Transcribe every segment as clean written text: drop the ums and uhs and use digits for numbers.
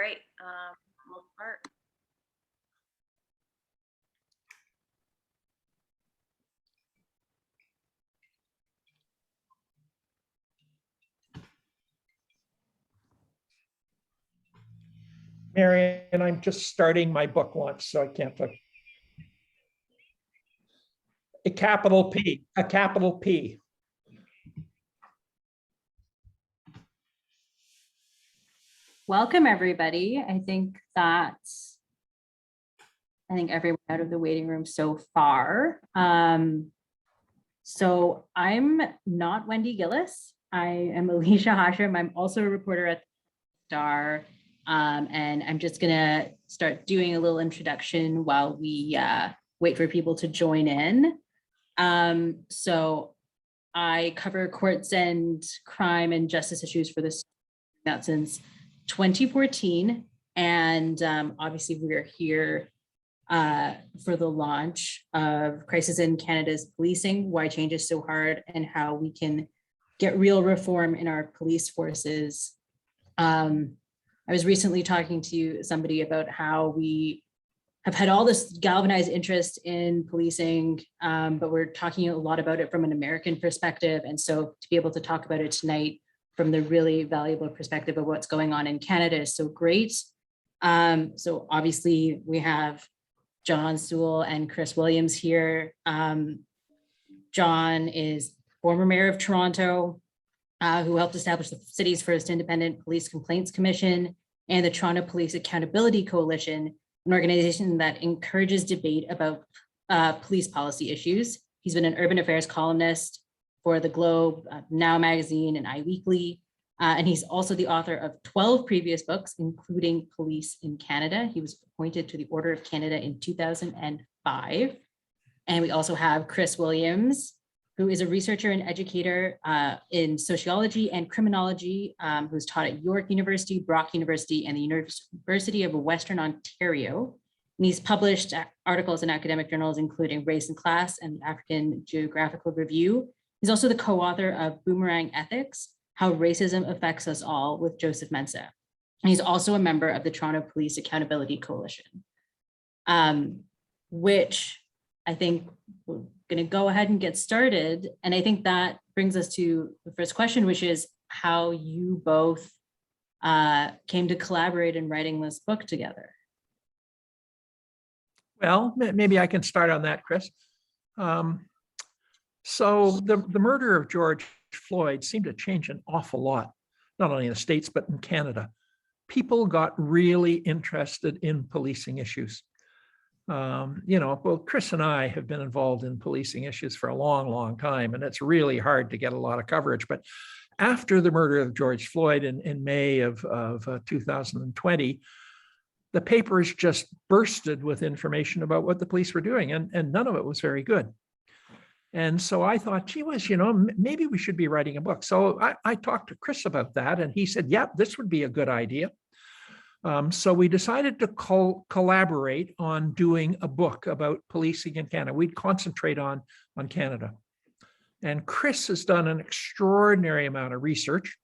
right, we'll start. Marion, I'm just starting my book launch, so I can't talk. A capital P, a capital P. Welcome, everybody. I think everyone out of the waiting room so far. So I'm not Wendy Gillis. I am Alyshah Hasham. I'm also a reporter at Star. And I'm just gonna start doing a little introduction while we wait for people to join in. So I cover courts and crime and justice issues for this since 2014. And obviously we're here for the launch of Crisis in Canada's Policing, Why Change is So Hard, and how we can get real reform in our police forces. I was recently talking to somebody about how we have had all this galvanized interest in policing, but we're talking a lot about it from an American perspective. And so to be able to talk about it tonight from the really valuable perspective of what's going on in Canada is so great. So obviously we have John Sewell and Chris Williams here. John is former mayor of Toronto, who helped establish the city's first independent police complaints commission and the Toronto Police Accountability Coalition, an organization that encourages debate about police policy issues. He's been an urban affairs columnist for The Globe, Now Magazine, and iWeekly. And he's also the author of 12 previous books, including Police in Canada. He was appointed to the Order of Canada in 2005. And we also have Chris Williams, who is a researcher and educator in sociology and criminology, who's taught at York University, Brock University, and the University of Western Ontario. And he's published articles in academic journals, including Race and Class and African Geographical Review. He's also the co-author of Boomerang Ethics, How Racism Affects Us All with Joseph Mensah. And he's also a member of the Toronto Police Accountability Coalition, which I think we're going to go ahead and get started. And I think that brings us to the first question, which is how you both came to collaborate in writing this book together. Well, maybe I can start on that, Chris. So the murder of George Floyd seemed to change an awful lot, not only in the States, but in Canada. People got really interested in policing issues. Well, Chris and I have been involved in policing issues for a long, long time, and it's really hard to get a lot of coverage. But after the murder of George Floyd in May of 2020, the papers just bursted with information about what the police were doing, and none of it was very good. And so I thought, gee whiz, maybe we should be writing a book. So I talked to Chris about that, and he said, yeah, this would be a good idea. So we decided to collaborate on doing a book about policing in Canada. We'd concentrate on Canada. And Chris has done an extraordinary amount of research.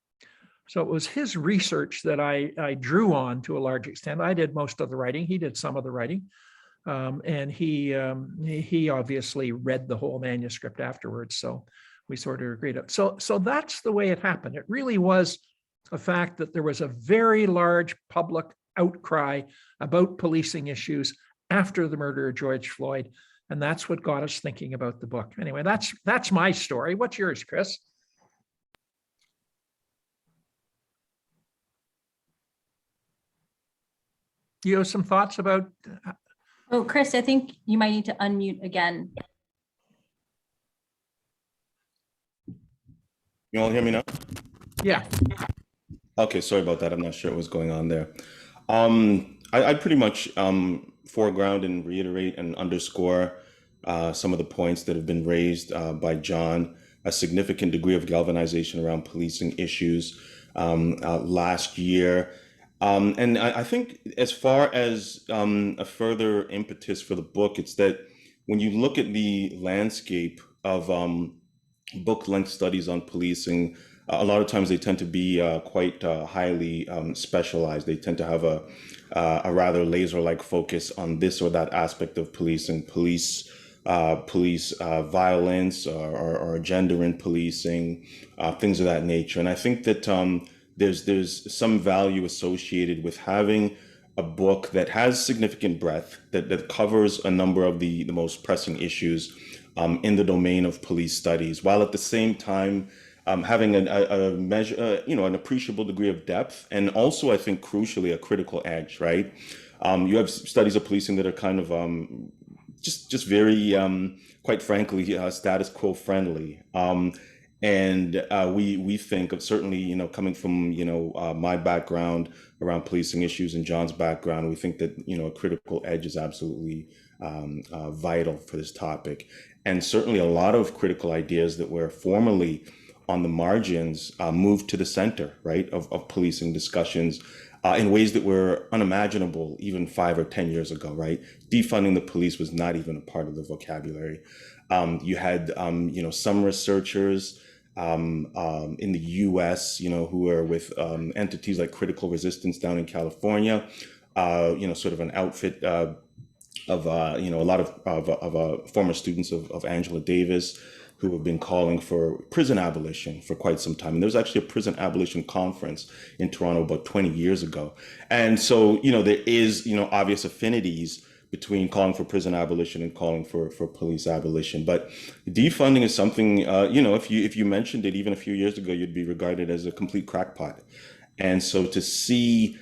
So it was his research that I drew on to a large extent. I did most of the writing. He did some of the writing. And he obviously read the whole manuscript afterwards. So we sort of agreed. So that's the way it happened. It really was a fact that there was a very large public outcry about policing issues after the murder of George Floyd. And that's what got us thinking about the book. Anyway, that's my story. What's yours, Chris? You have some thoughts about... Oh, Chris, I think you might need to unmute again. You all hear me now? Yeah. Okay, sorry about that. I'm not sure what was going on there. I pretty much foreground and reiterate and underscore some of the points that have been raised by John. A significant degree of galvanization around policing issues last year. And I think as far as a further impetus for the book, it's that when you look at the landscape of book-length studies on policing a lot of times they tend to be quite highly specialized. They tend to have a rather laser-like focus on this or that aspect of policing, police violence or gender in policing, things of that nature. And I think that there's some value associated with having a book that has significant breadth, that covers a number of the most pressing issues in the domain of police studies, while at the same time having a measure, an appreciable degree of depth, and also, I think, crucially, a critical edge. Right? You have studies of policing that are kind of just very, quite frankly, status quo friendly. And we think of, certainly, coming from, my background around policing issues and John's background, we think that, a critical edge is absolutely vital for this topic. And certainly a lot of critical ideas that were formerly on the margins moved to the center, right, of policing discussions in ways that were unimaginable even 5 or 10 years ago, right? Defunding the police was not even a part of the vocabulary. You had, some researchers in the US, who were with entities like Critical Resistance down in California, sort of an outfit of, a lot of former students of Angela Davis, who have been calling for prison abolition for quite some time. And there was actually a prison abolition conference in Toronto about 20 years ago. And so, there is, obvious affinities between calling for prison abolition and calling for police abolition. But defunding is something, if you mentioned it even a few years ago, you'd be regarded as a complete crackpot. And so to see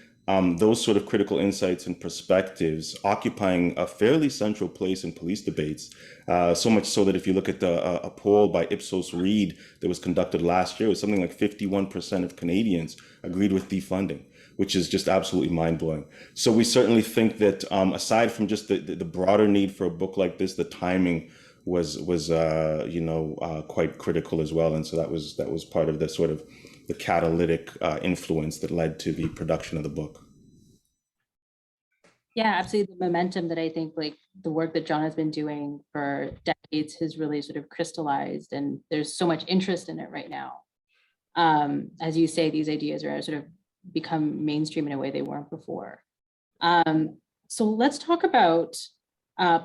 those sort of critical insights and perspectives occupying a fairly central place in police debates, so much so that if you look at a poll by Ipsos Reid that was conducted last year, it was something like 51% of Canadians agreed with defunding, which is just absolutely mind-blowing. So we certainly think that aside from just the broader need for a book like this, the timing was quite critical as well. And so that was part of the sort of the catalytic influence that led to the production of the book. Yeah, absolutely. The momentum that I think, like, the work that John has been doing for decades has really sort of crystallized, and there's so much interest in it right now. As you say, these ideas are sort of become mainstream in a way they weren't before. So let's talk about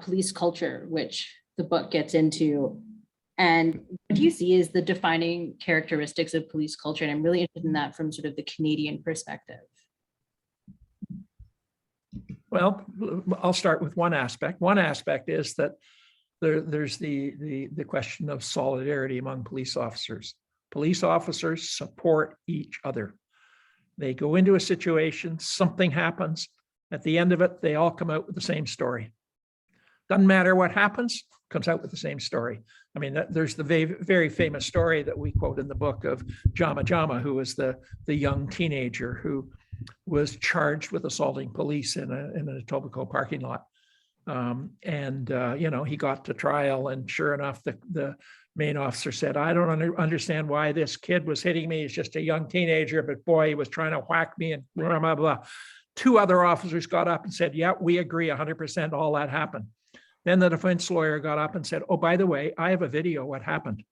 police culture, which the book gets into. And what do you see as the defining characteristics of police culture? And I'm really interested in that from sort of the Canadian perspective. Well, I'll start with one aspect. One aspect is that there's the question of solidarity among police officers. Police officers support each other. They go into a situation, something happens. At the end of it, they all come out with the same story. Doesn't matter what happens, comes out with the same story. I mean, there's the very famous story that we quote in the book of Jama, who was the young teenager who was charged with assaulting police in an Etobicoke parking lot. He got to trial, and sure enough, the main officer said, I don't understand why this kid was hitting me. He's just a young teenager, but boy, he was trying to whack me and blah, blah, blah. 2 other officers got up and said, yeah, we agree 100% all that happened. Then the defense lawyer got up and said, oh, by the way, I have a video what happened.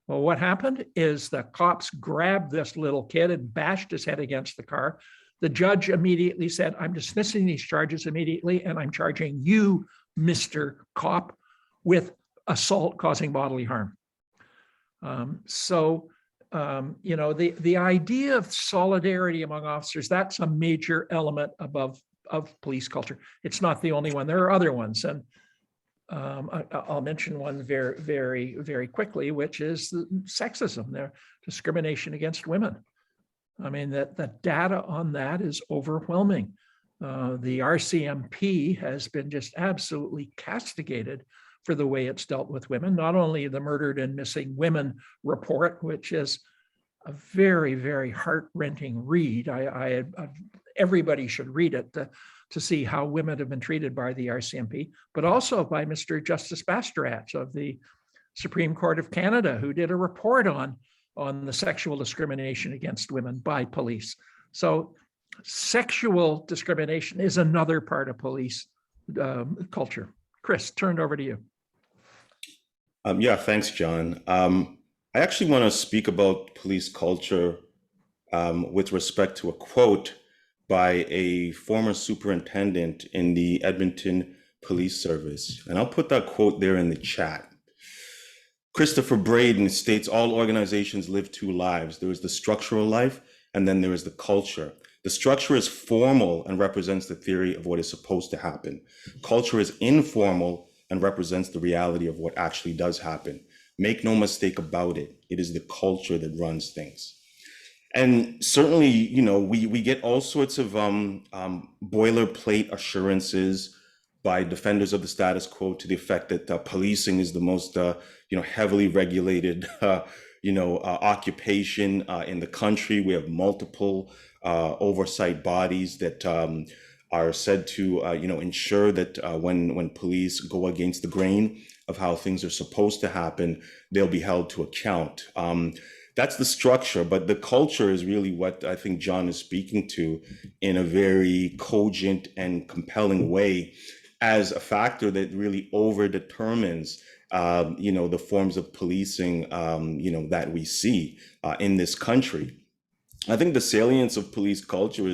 Well, what happened is the cops grabbed this little kid and bashed his head against the car. The judge immediately said, I'm dismissing these charges immediately, and I'm charging you, Mr. Cop, with assault causing bodily harm. The idea of solidarity among officers, that's a major element of police culture. It's not the only one. There are other ones. And I'll mention one very, very, very quickly, which is the sexism, their discrimination against women. I mean, the data on that is overwhelming. The RCMP has been just absolutely castigated for the way it's dealt with women, not only the Murdered and Missing Women report, which is a very, very heart-rending read. Everybody should read it to see how women have been treated by the RCMP, but also by Mr. Justice Bastrach of the Supreme Court of Canada, who did a report on the sexual discrimination against women by police. So sexual discrimination is another part of police Chris, turned over to you. Yeah, thanks, John. I actually want to speak about police culture with respect to a quote by a former superintendent in the Edmonton Police Service. And I'll put that quote there in the chat. Christopher Braden states all organizations live two lives. There is the structural life, and then there is the culture. The structure is formal and represents the theory of what is supposed to happen. Culture is informal and represents the reality of what actually does happen. Make no mistake about it. It is the culture that runs things. And certainly, you know, we get all sorts of boilerplate assurances by defenders of the status quo to the effect that policing is the most, heavily regulated, occupation in the country. We have multiple oversight bodies that are said to, ensure that when police go against the grain of how things are supposed to happen, they'll be held to account. That's the structure, but the culture is really what I think John is speaking to in a very cogent and compelling way as a factor that really overdetermines, the forms of policing, that we see in this country. I think the salience of police culture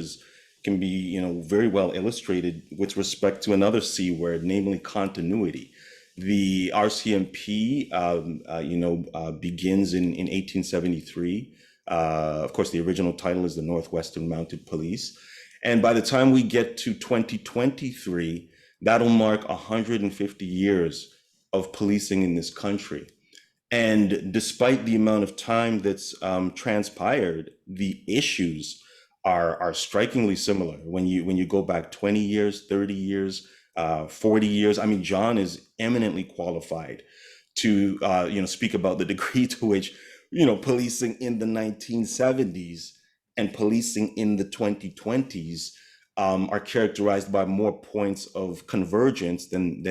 can be, very well illustrated with respect to another C word, namely continuity. The RCMP, begins in 1873. Of course, the original title is the Northwestern Mounted Police. And by the time we get to 2023, that'll mark 150 years of policing in this country. And despite the amount of time that's transpired, the issues are strikingly similar. When you go back 20 years, 30 years, 40 years. I mean, John is eminently qualified to, speak about the degree to which, policing in the 1970s and policing in the 2020s are characterized by more points of convergence than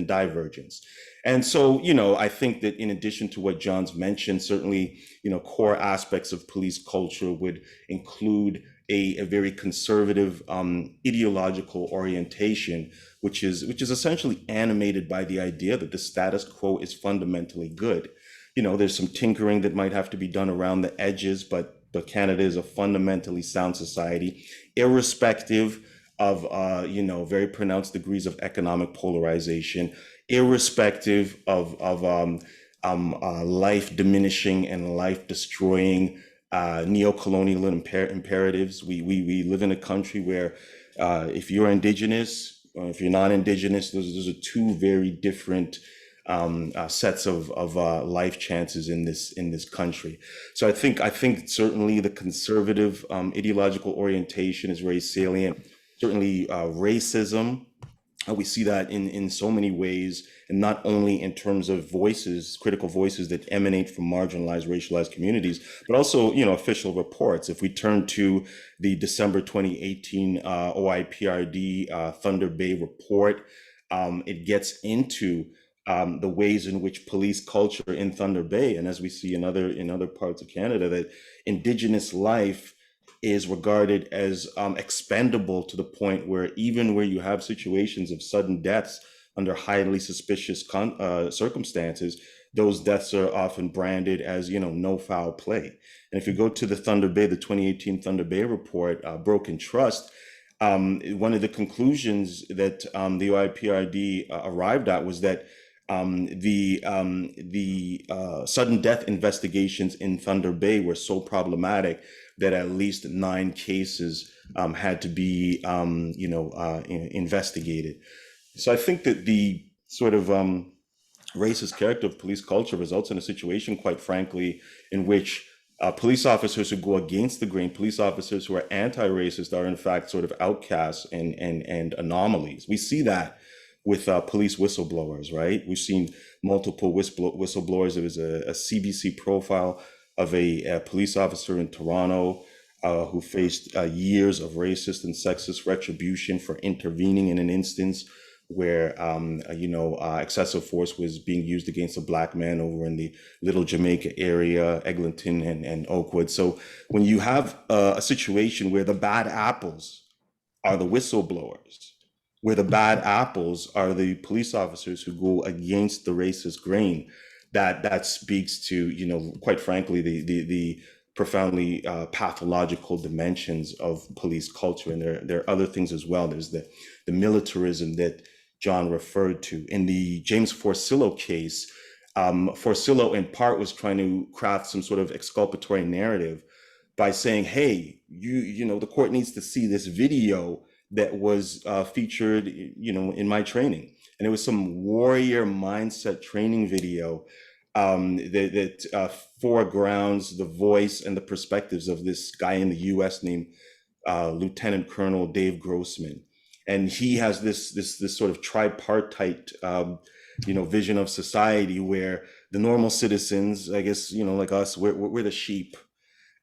divergence. And so, I think that in addition to what John's mentioned, certainly, core aspects of police culture would include a very conservative ideological orientation, which is essentially animated by the idea that the status quo is fundamentally good. There's some tinkering that might have to be done around the edges, but Canada is a fundamentally sound society, irrespective of very pronounced degrees of economic polarization, irrespective of life diminishing and life destroying neo-colonial imperatives. We live in a country where if you're Indigenous or if you're non-Indigenous, those are two very different sets of life chances in this country. So I think certainly the conservative ideological orientation is very salient. Certainly racism. We see that in so many ways, and not only in terms of voices, critical voices that emanate from marginalized, racialized communities, but also, official reports. If we turn to the December 2018 OIPRD Thunder Bay report, it gets into the ways in which police culture in Thunder Bay, and as we see in other parts of Canada, that Indigenous life is regarded as expendable to the point where even where you have situations of sudden deaths under highly suspicious circumstances, those deaths are often branded as, no foul play. And if you go to the 2018 Thunder Bay report, Broken Trust, one of the conclusions that the OIPRD arrived at was that the sudden death investigations in Thunder Bay were so problematic that at least 9 cases had to be, investigated. So I think that the sort of racist character of police culture results in a situation, quite frankly, in which police officers who go against the grain, police officers who are anti-racist, are in fact sort of outcasts and anomalies. We see that with police whistleblowers, right? We've seen multiple whistleblowers. There was a CBC profile of a police officer in Toronto who faced years of racist and sexist retribution for intervening in an instance where excessive force was being used against a Black man over in the Little Jamaica area, Eglinton and Oakwood. So when you have a situation where the bad apples are the whistleblowers, where the bad apples are the police officers who go against the racist grain, that speaks to, quite frankly, the profoundly pathological dimensions of police culture. And there are other things as well. There's the militarism that John referred to. In the James Forcillo case, Forcillo in part was trying to craft some sort of exculpatory narrative by saying, hey, the court needs to see this video that was featured, in my training. And it was some warrior mindset training video that foregrounds the voice and the perspectives of this guy in the US named Lieutenant Colonel Dave Grossman. And he has this sort of tripartite, vision of society where the normal citizens, I guess, like us, we're the sheep.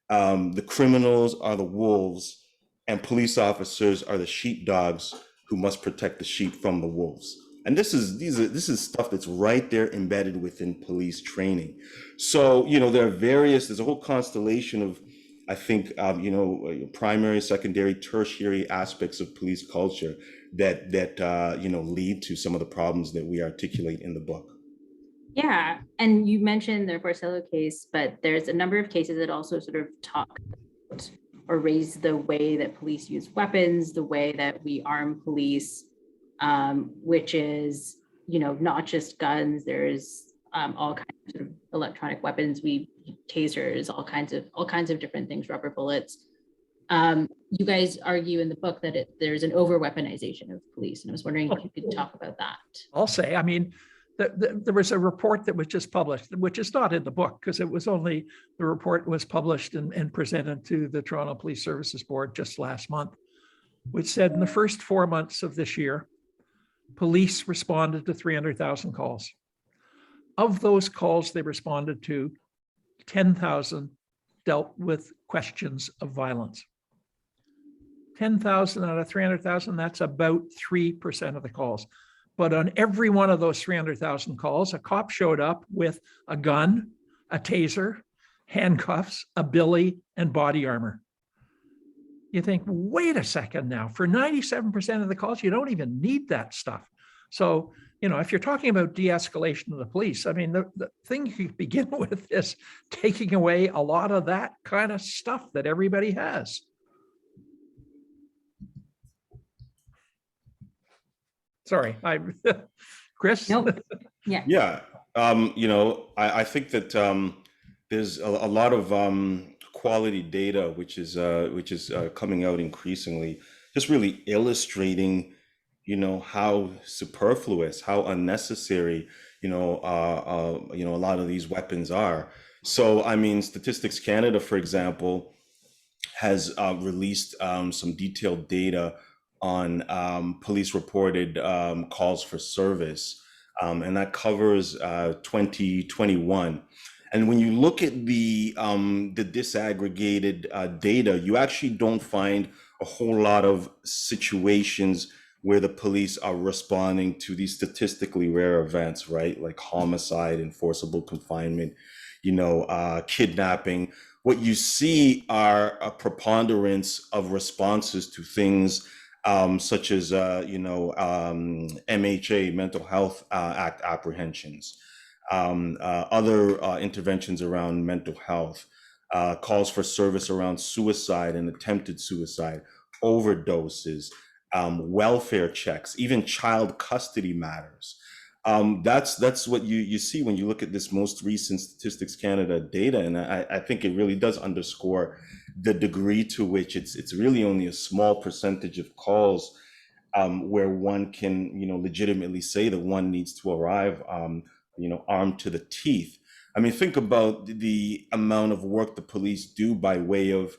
The criminals are the wolves, and police officers are the sheepdogs who must protect the sheep from the wolves. And this is stuff that's right there embedded within police training. So, there's a whole constellation of, I think, primary, secondary, tertiary aspects of police culture that lead to some of the problems that we articulate in the book. Yeah, and you mentioned the Forcillo case, but there's a number of cases that also sort of talk about or raise the way that police use weapons, the way that we arm police, which is, not just guns. There's all kinds of electronic weapons, tasers, all kinds of different things, rubber bullets. You guys argue in the book that there's an over weaponization of police, and I was wondering if you could talk about that. I'll say, I mean, there was a report that was just published, which is not in the book because the report was published and presented to the Toronto Police Services Board just last month, which said in the first 4 months of this year, police responded to 300,000 calls. Of those calls they responded to, 10,000 dealt with questions of violence. 10,000 out of 300,000, that's about 3% of the calls. But on every one of those 300,000 calls, a cop showed up with a gun, a taser, handcuffs, a billy, and body armor. You think, wait a second now, for 97% of the calls, you don't even need that stuff. So, if you're talking about de-escalation of the police, I mean, the thing you begin with is taking away a lot of that kind of stuff that everybody has. Sorry, Chris? Nope. Yeah. Yeah. I think that there's a lot of quality data, which is coming out increasingly, just really illustrating, how superfluous, how unnecessary, a lot of these weapons are. So, I mean, Statistics Canada, for example, has released some detailed data on police reported calls for service, and that covers 2021. And when you look at the disaggregated data, you actually don't find a whole lot of situations where the police are responding to these statistically rare events, right? Like homicide, enforceable confinement, kidnapping. What you see are a preponderance of responses to things such as, MHA, Mental Health Act apprehensions, other interventions around mental health, calls for service around suicide and attempted suicide, overdoses, welfare checks, even child custody matters. That's what you see when you look at this most recent Statistics Canada data. And I think it really does underscore the degree to which it's really only a small percentage of calls where one can, legitimately say that one needs to arrive, armed to the teeth. I mean, think about the amount of work the police do by way of,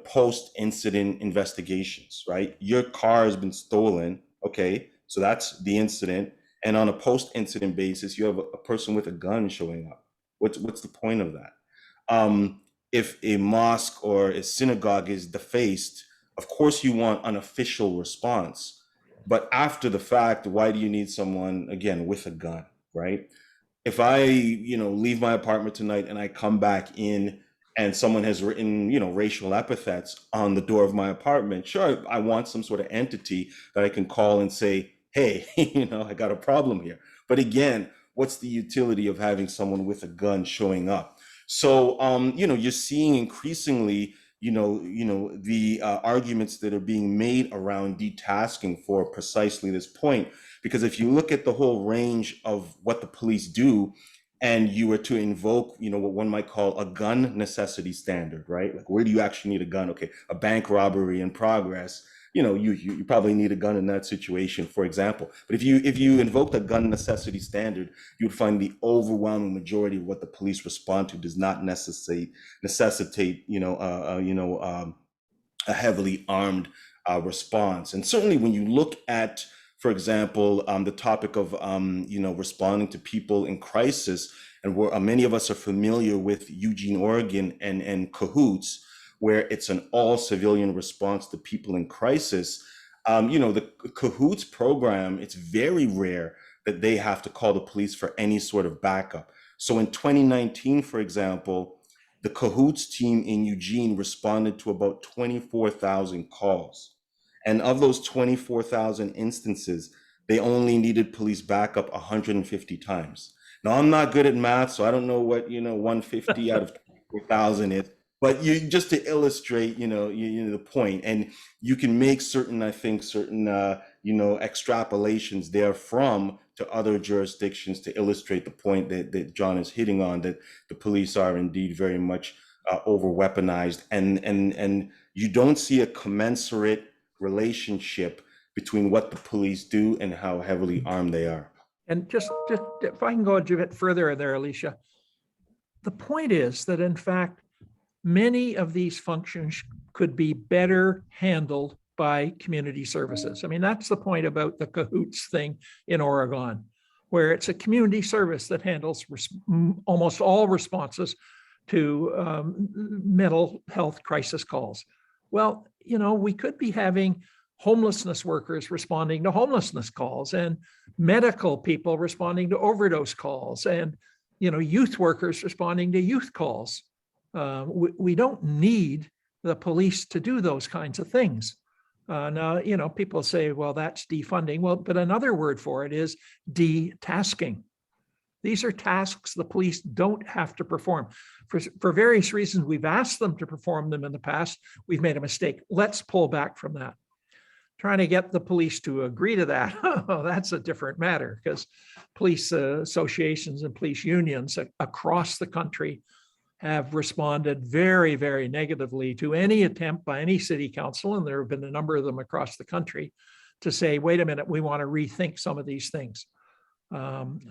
post-incident investigations, right? Your car has been stolen. Okay, so that's the incident. And on a post-incident basis, you have a person with a gun showing up. What's the point of that? If a mosque or a synagogue is defaced, of course you want an official response. But after the fact, why do you need someone, again, with a gun, right? If I, leave my apartment tonight and I come back in and someone has written, racial epithets on the door of my apartment, sure, I want some sort of entity that I can call and say, hey, I got a problem here. But again, what's the utility of having someone with a gun showing up? So, you're seeing increasingly, the arguments that are being made around detasking for precisely this point. Because if you look at the whole range of what the police do, and you were to invoke, what one might call a gun necessity standard, right? Like, where do you actually need a gun? Okay, a bank robbery in progress. You probably need a gun in that situation, for example. But if you invoke the gun necessity standard, you'd find the overwhelming majority of what the police respond to does not necessitate, a heavily armed response. And certainly, when you look at, for example, the topic of responding to people in crisis, and where many of us are familiar with Eugene, Oregon, and Cahoots, where it's an all civilian response to people in crisis. The Cahoots program, it's very rare that they have to call the police for any sort of backup. So in 2019, for example, the Cahoots team in Eugene responded to about 24,000 calls. And of those 24,000 instances, they only needed police backup 150 times. Now, I'm not good at math, so I don't know what 150 out of 24,000 is. But just to illustrate, the point, and you can make certain extrapolations therefrom to other jurisdictions to illustrate the point that John is hitting on, that the police are indeed very much over weaponized, and you don't see a commensurate relationship between what the police do and how heavily armed they are. And just if I can go a bit further there, Alyshah, the point is that in fact, many of these functions could be better handled by community services. I mean, that's the point about the Cahoots thing in Oregon, where it's a community service that handles almost all responses to mental health crisis calls. Well, we could be having homelessness workers responding to homelessness calls, and medical people responding to overdose calls, and youth workers responding to youth calls. We don't need the police to do those kinds of things. Now, people say, well, that's defunding. Well, but another word for it is detasking. These are tasks the police don't have to perform. For various reasons, we've asked them to perform them in the past. We've made a mistake. Let's pull back from that. Trying to get the police to agree to that, that's a different matter, because police associations and police unions across the country have responded very, very negatively to any attempt by any city council, and there have been a number of them across the country, to say, wait a minute, we want to rethink some of these things.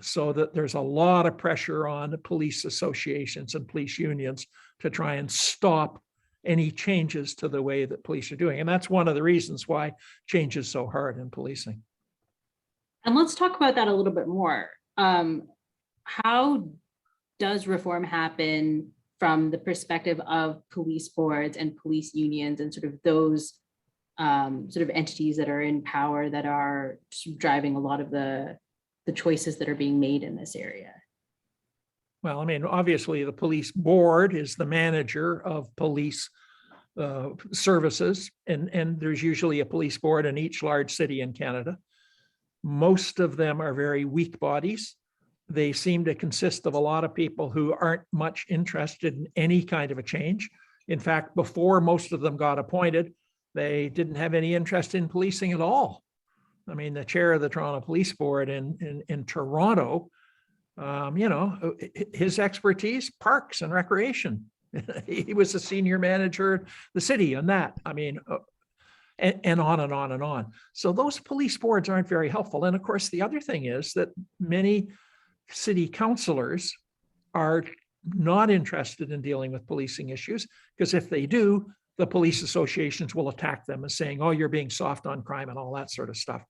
So that there's a lot of pressure on police associations and police unions to try and stop any changes to the way that police are doing. And that's one of the reasons why change is so hard in policing. And let's talk about that a little bit more. How does reform happen from the perspective of police boards and police unions and sort of those sort of entities that are in power that are driving a lot of the choices that are being made in this area? Well, I mean, obviously the police board is the manager of police services, and there's usually a police board in each large city in Canada. Most of them are very weak bodies. They seem to consist of a lot of people who aren't much interested in any kind of a change. In fact, before most of them got appointed, they didn't have any interest in policing at all. I mean, the chair of the Toronto Police Board in Toronto, his expertise, parks and recreation. He was the senior manager of the city on that. I mean, and on and on and on. So those police boards aren't very helpful. And of course, the other thing is that many city councilors are not interested in dealing with policing issues, because if they do, the police associations will attack them as saying, oh, you're being soft on crime and all that sort of stuff.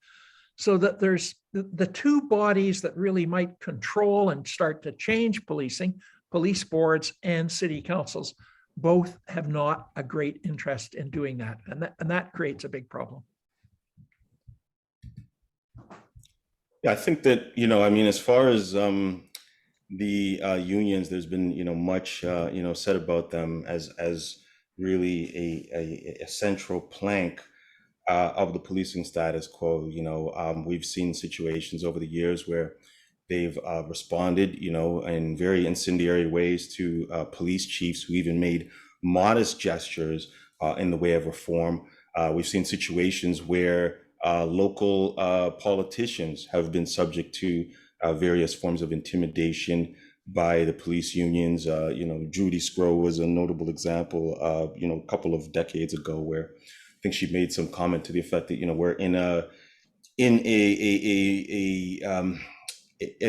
So that there's the two bodies that really might control and start to change policing, police boards and city councils, both have not a great interest in doing that. And that creates a big problem. Yeah, I think that, as far as the unions, there's been, much, said about them as really a central plank of the policing status quo. We've seen situations over the years where, They've responded, in very incendiary ways to police chiefs who even made modest gestures in the way of reform. We've seen situations where local politicians have been subject to various forms of intimidation by the police unions. Judy Scrow was a notable example, a couple of decades ago, where I think she made some comment to the effect that, we're in a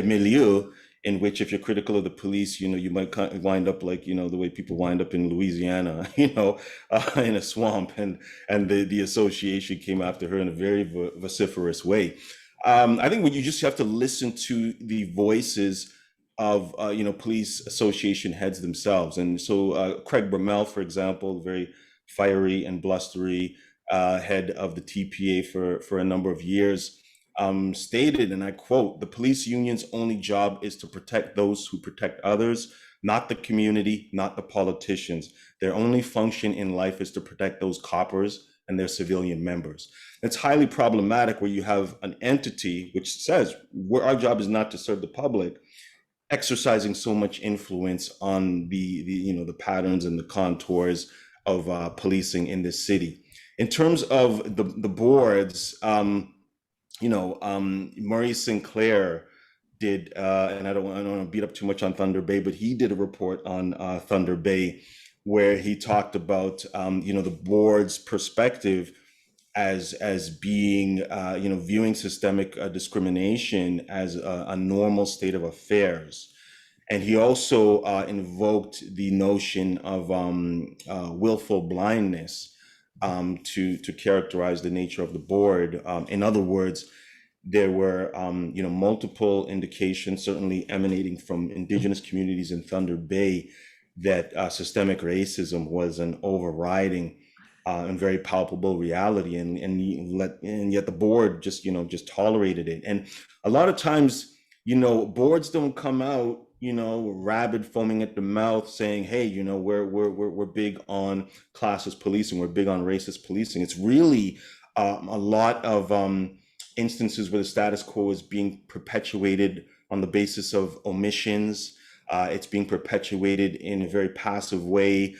milieu in which, if you're critical of the police, you might wind up like, the way people wind up in Louisiana, in a swamp, and the association came after her in a very vociferous way. I think when you just have to listen to the voices of, police association heads themselves. And so Craig Bromell, for example, very fiery and blustery head of the TPA for a number of years, stated, and I quote, "The police union's only job is to protect those who protect others, not the community, not the politicians. Their only function in life is to protect those coppers and their civilian members." It's highly problematic where you have an entity which says, our job is not to serve the public, exercising so much influence on the patterns and the contours of policing in this city. In terms of the boards, Maurice Sinclair did, and I don't want to beat up too much on Thunder Bay, but he did a report on Thunder Bay where he talked about, the board's perspective as being, viewing systemic discrimination as a normal state of affairs. And he also invoked the notion of willful blindness to characterize the nature of the board. In other words, there were multiple indications, certainly emanating from indigenous communities in Thunder Bay, that systemic racism was an overriding and very palpable reality, and yet the board just tolerated it. And a lot of times, boards don't come out rabid, foaming at the mouth, saying, "Hey, we're big on classist policing, we're big on racist policing." It's really a lot of instances where the status quo is being perpetuated on the basis of omissions. It's being perpetuated in a very passive way,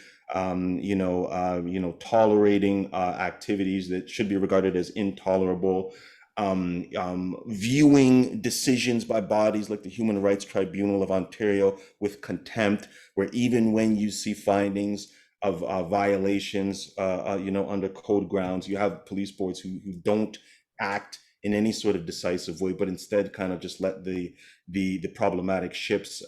tolerating activities that should be regarded as intolerable. Viewing decisions by bodies like the Human Rights Tribunal of Ontario with contempt, where even when you see findings of violations, under code grounds, you have police boards who don't act in any sort of decisive way, but instead kind of just let the problematic ships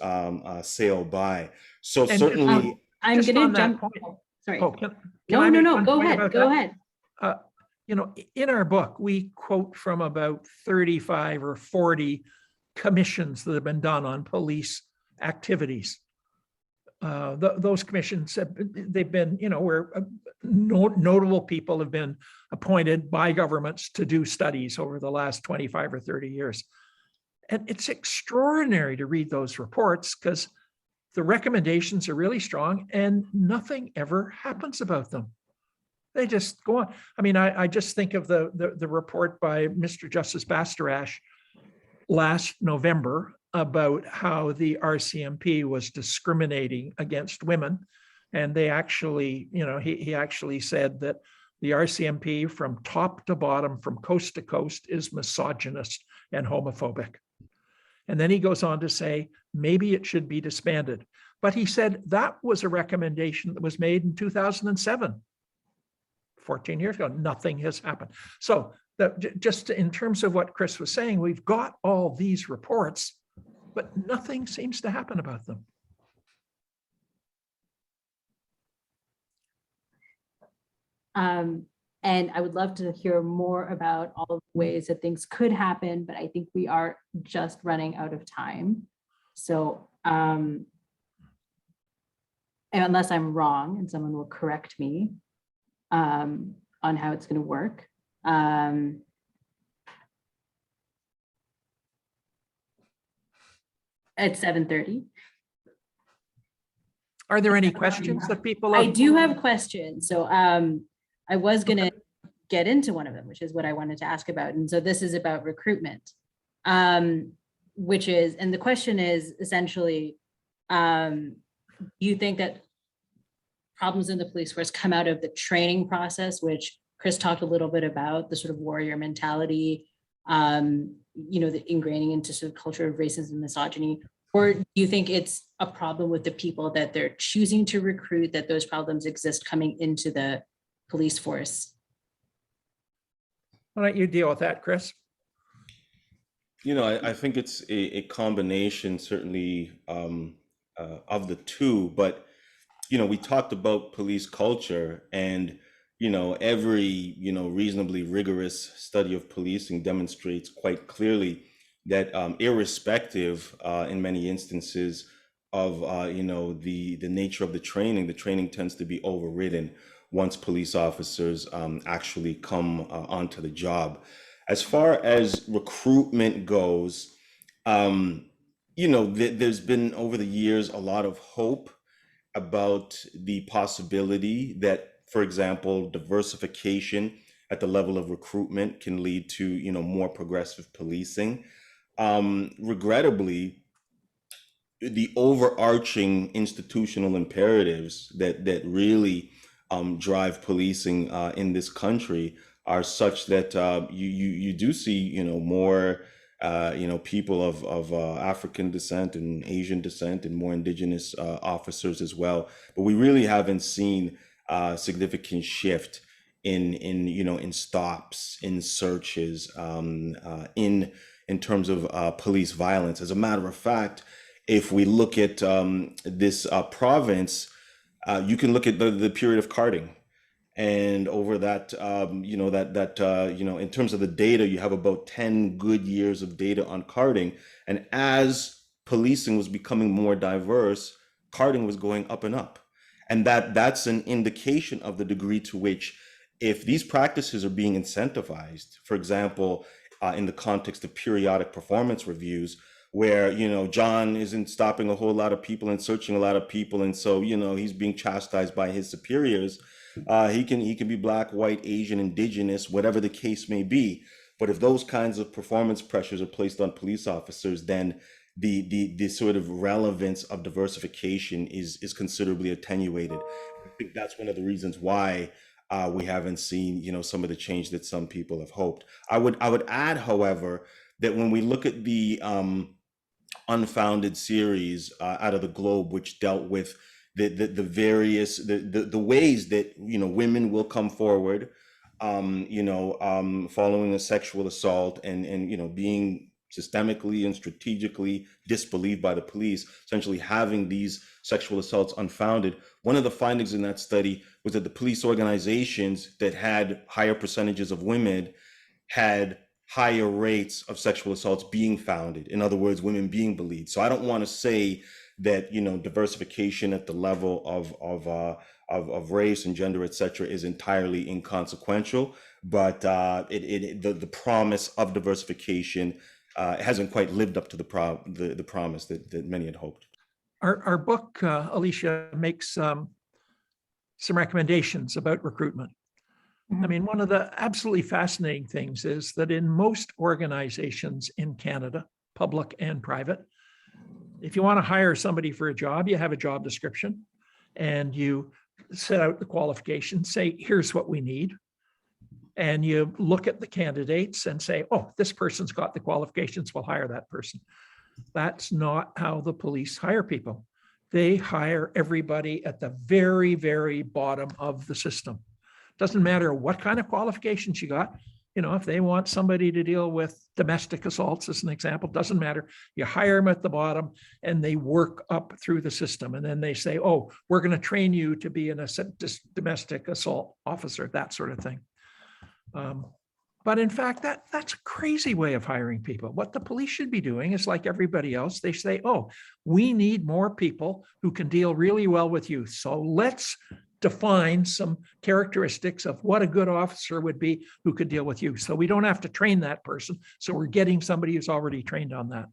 sail by. So And certainly, I'm just going on to that jump. point. Sorry. Oh, can No, I make no. one Go point ahead. about Go that? ahead. In our book, we quote from about 35 or 40 commissions that have been done on police activities. Those commissions they've been, where notable people have been appointed by governments to do studies over the last 25 or 30 years. And it's extraordinary to read those reports because the recommendations are really strong and nothing ever happens about them. They just go on. I mean, I just think of the report by Mr. Justice Bastarash last November about how the RCMP was discriminating against women. And they actually, he actually said that the RCMP from top to bottom, from coast to coast, is misogynist and homophobic. And then he goes on to say, maybe it should be disbanded. But he said that was a recommendation that was made in 2007. 14 years ago, nothing has happened. So just in terms of what Chris was saying, we've got all these reports, but nothing seems to happen about them. And I would love to hear more about all of the ways that things could happen, but I think we are just running out of time. So unless I'm wrong and someone will correct me on how it's going to work. At 7:30. Are there any questions that people I have? do have questions. So I was going to get into one of them, which is what I wanted to ask about. And so this is about recruitment. and the question is essentially, do you think that problems in the police force come out of the training process, which Chris talked a little bit about, the sort of warrior mentality, the ingraining into sort of culture of racism and misogyny? Or do you think it's a problem with the people that they're choosing to recruit, that those problems exist coming into the police force? Why don't you deal with that, Chris? I think it's a combination, certainly, of the two. But, we talked about police culture, and, every, reasonably rigorous study of policing demonstrates quite clearly that irrespective, in many instances, of, the nature of the training tends to be overridden once police officers actually come onto the job. As far as recruitment goes, there's been over the years a lot of hope about the possibility that, for example, diversification at the level of recruitment can lead to, more progressive policing. Regrettably, the overarching institutional imperatives that really drive policing in this country are such that you do see more people of African descent and Asian descent and more indigenous officers as well. But we really haven't seen significant shift in stops, in searches, in terms of police violence. As a matter of fact, if we look at this province, you can look at the period of carding. And over that, in terms of the data, you have about 10 good years of data on carding. And as policing was becoming more diverse, carding was going up and up. And that's an indication of the degree to which, if these practices are being incentivized, for example, in the context of periodic performance reviews, where, John isn't stopping a whole lot of people and searching a lot of people, and so, he's being chastised by his superiors. He can be Black, white, Asian, indigenous, whatever the case may be. But if those kinds of performance pressures are placed on police officers, then the sort of relevance of diversification is considerably attenuated. I think that's one of the reasons why we haven't seen, some of the change that some people have hoped. I would add, however, that when we look at the Unfounded series out of the Globe, which dealt with the various the ways that women will come forward, following a sexual assault and being systemically and strategically disbelieved by the police, essentially having these sexual assaults unfounded. One of the findings in that study was that the police organizations that had higher percentages of women had higher rates of sexual assaults being founded. In other words, women being believed. So I don't want to say that diversification at the level of race and gender, et cetera, is entirely inconsequential, but the promise of diversification hasn't quite lived up to the promise that many had hoped. Our book, Alyshah, makes some recommendations about recruitment. I mean, one of the absolutely fascinating things is that in most organizations in Canada, public and private, if you want to hire somebody for a job, you have a job description and you set out the qualifications, say, here's what we need. And you look at the candidates and say, oh, this person's got the qualifications, we'll hire that person. That's not how the police hire people. They hire everybody at the very, very bottom of the system. Doesn't matter what kind of qualifications you got. If they want somebody to deal with domestic assaults, as an example, doesn't matter. You hire them at the bottom and they work up through the system. And then they say, oh, we're going to train you to be a domestic assault officer, that sort of thing. But in fact, that's a crazy way of hiring people. What the police should be doing is like everybody else. They say, oh, we need more people who can deal really well with youth. So let's define some characteristics of what a good officer would be who could deal with youth. So we don't have to train that person. So we're getting somebody who's already trained on that.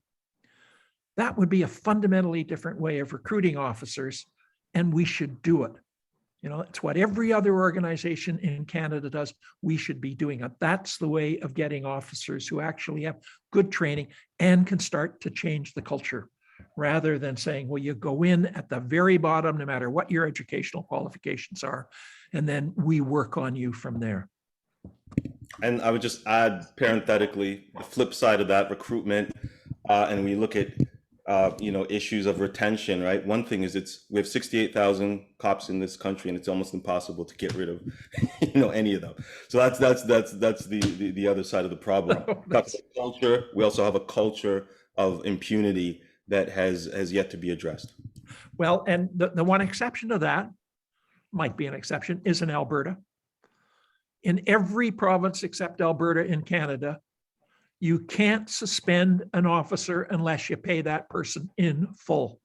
That would be a fundamentally different way of recruiting officers, and we should do it. You know, it's what every other organization in Canada does. We should be doing it. That's the way of getting officers who actually have good training and can start to change the culture, rather than saying, well, you go in at the very bottom, no matter what your educational qualifications are, and then we work on you from there. And I would just add parenthetically, the flip side of that, recruitment, and we look at issues of retention, right? One thing is we have 68,000 cops in this country, and it's almost impossible to get rid of any of them. So that's the other side of the problem. Culture. We also have a culture of impunity that has yet to be addressed. Well, and the one exception to that, might be an exception, is in Alberta. In every province except Alberta in Canada, you can't suspend an officer unless you pay that person in full.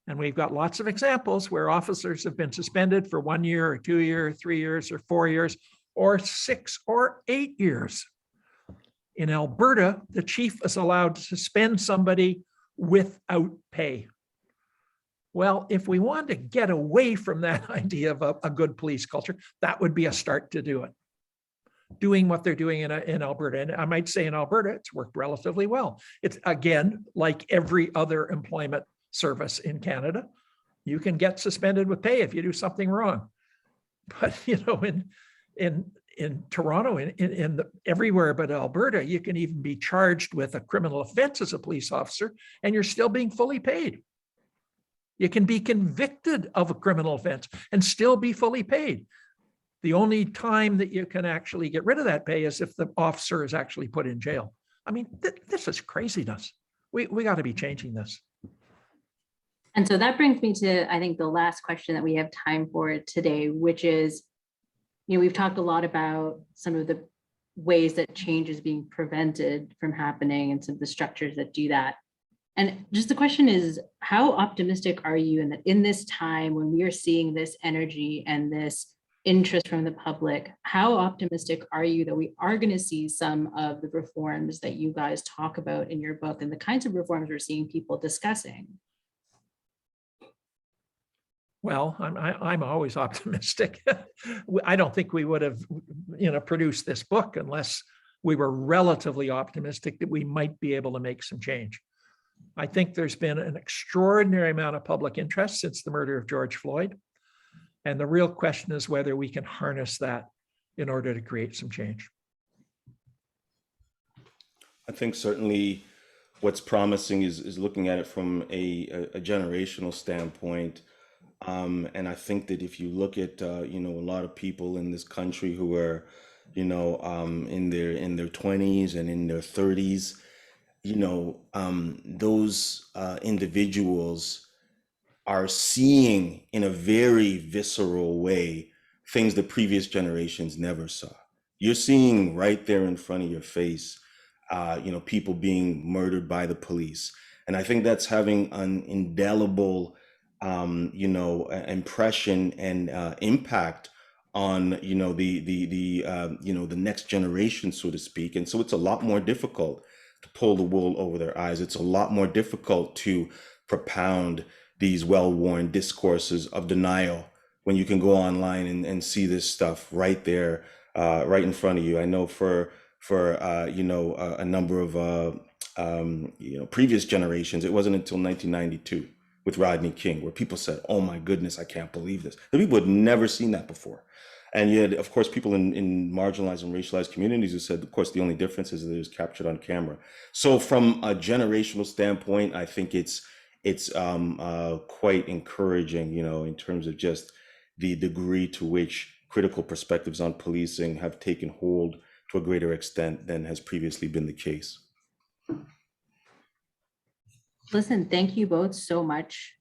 And we've got lots of examples where officers have been suspended for 1 year or 2 years, 3 years or 4 years, or 6 or 8 years. In Alberta, the chief is allowed to suspend somebody without pay. Well, if we want to get away from that idea of a good police culture, that would be a start to do it. Doing what they're doing in Alberta. And I might say in Alberta, it's worked relatively well. It's, again, like every other employment service in Canada, you can get suspended with pay if you do something wrong. But, in Toronto, everywhere but Alberta, you can even be charged with a criminal offense as a police officer, and you're still being fully paid. You can be convicted of a criminal offense and still be fully paid. The only time that you can actually get rid of that pay is if the officer is actually put in jail. I mean, this is craziness. We got to be changing this. And so that brings me to, I think, the last question that we have time for today, which is, we've talked a lot about some of the ways that change is being prevented from happening and some of the structures that do that. And just the question is, how optimistic are you in that in this time when we are seeing this energy and this interest from the public, how optimistic are you that we are going to see some of the reforms that you guys talk about in your book and the kinds of reforms we're seeing people discussing? Well, I'm always optimistic. I don't think we would have, produced this book unless we were relatively optimistic that we might be able to make some change. I think there's been an extraordinary amount of public interest since the murder of George Floyd. And the real question is whether we can harness that in order to create some change. I think certainly what's promising is looking at it from a generational standpoint. And I think that if you look at, a lot of people in this country who are, in their 20s and in their 30s, those individuals are seeing in a very visceral way things that previous generations never saw. You're seeing right there in front of your face, people being murdered by the police. And I think that's having an indelible, impression and impact on, the next generation, so to speak. And so it's a lot more difficult to pull the wool over their eyes. It's a lot more difficult to propound these well-worn discourses of denial when you can go online and see this stuff right there, right in front of you. I know for a number of previous generations, it wasn't until 1992 with Rodney King where people said, "Oh my goodness, I can't believe this." The people had never seen that before. And yet, of course, people in marginalized and racialized communities who said, of course, the only difference is that it was captured on camera. So from a generational standpoint, I think it's quite encouraging, in terms of just the degree to which critical perspectives on policing have taken hold to a greater extent than has previously been the case. Listen, thank you both so much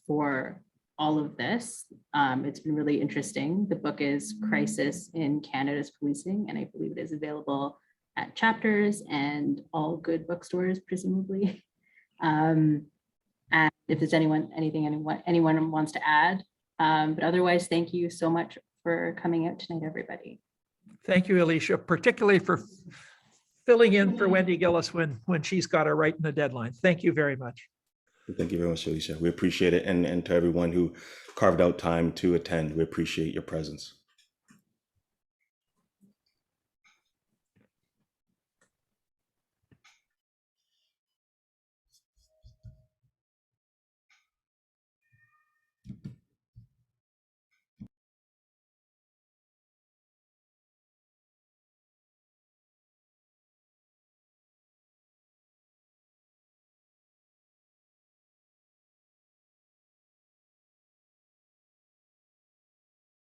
for all of this. It's been really interesting. The book is Crisis in Canada's Policing, and I believe it is available at Chapters and all good bookstores, presumably. And if there's anyone wants to add, but otherwise, thank you so much for coming out tonight, everybody. Thank you, Alyshah, particularly for filling in for Wendy Gillis when she's got to write in the deadline. Thank you very much. Thank you very much, Alyshah. We appreciate it. And to everyone who carved out time to attend, we appreciate your presence.